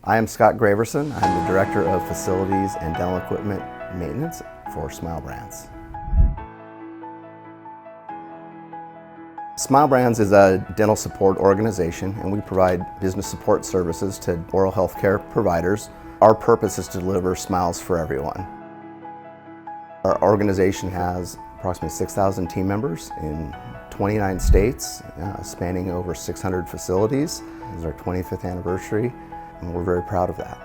I am Scott Graversen. I'm the Director of Facilities and Dental Equipment Maintenance for Smile Brands. Smile Brands is a dental support organization, and we provide business support services to oral health care providers. Our purpose is to deliver smiles for everyone. Our organization has approximately 6,000 team members in 29 states, spanning over 600 facilities. This is our 25th anniversary, and we're very proud of that.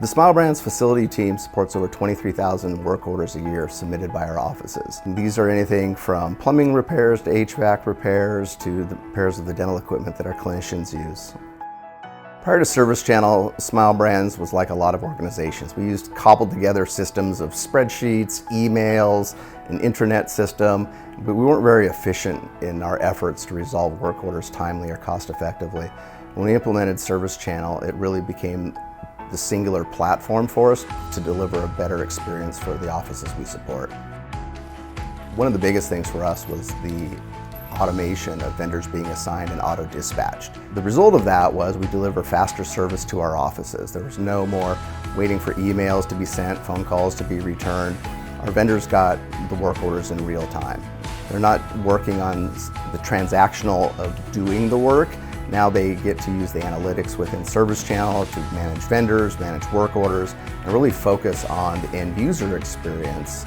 The Smile Brands facility team supports over 23,000 work orders a year submitted by our offices. These are anything from plumbing repairs to HVAC repairs to the repairs of the dental equipment that our clinicians use. Prior to ServiceChannel, Smile Brands was like a lot of organizations. We used cobbled together systems of spreadsheets, emails, an intranet system, but we weren't very efficient in our efforts to resolve work orders timely or cost effectively. When we implemented ServiceChannel, it really became the singular platform for us to deliver a better experience for the offices we support. One of the biggest things for us was the automation of vendors being assigned and auto-dispatched. The result of that was we deliver faster service to our offices. There was no more waiting for emails to be sent, phone calls to be returned. Our vendors got the work orders in real time. They're not working on the transactional of doing the work. Now they get to use the analytics within ServiceChannel to manage vendors, manage work orders, and really focus on the end user experience.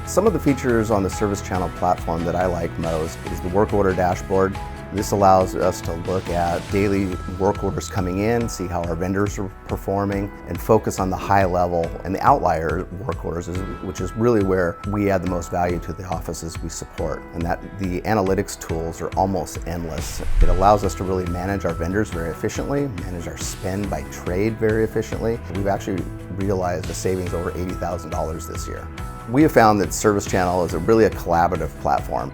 Some of the features on the ServiceChannel platform that I like most is the work order dashboard. This allows us to look at daily work orders coming in, see how our vendors are performing, and focus on the high level and the outlier work orders, which is really where we add the most value to the offices we support. And that the analytics tools are almost endless. It allows us to really manage our vendors very efficiently, manage our spend by trade very efficiently. We've actually realized a savings over $80,000 this year. We have found that ServiceChannel is really a collaborative platform.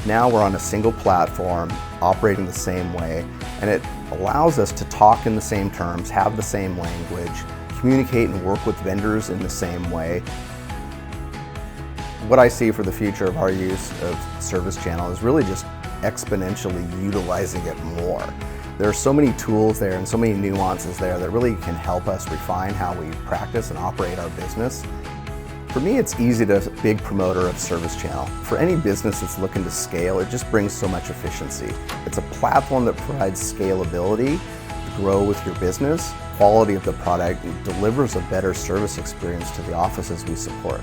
Now we're on a single platform, operating the same way, and it allows us to talk in the same terms, have the same language, communicate and work with vendors in the same way. What I see for the future of our use of ServiceChannel is really just exponentially utilizing it more. There are so many tools there and so many nuances there that really can help us refine how we practice and operate our business. For me, it's easy to be a big promoter of ServiceChannel. For any business that's looking to scale, it just brings so much efficiency. It's a platform that provides scalability to grow with your business, quality of the product, and delivers a better service experience to the offices we support.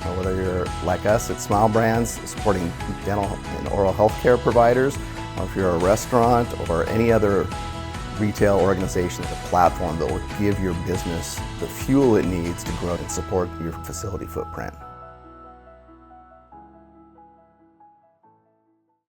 So whether you're like us at Smile Brands, supporting dental and oral health care providers, or if you're a restaurant or any other retail organization, is a platform that will give your business the fuel it needs to grow and support your facility footprint.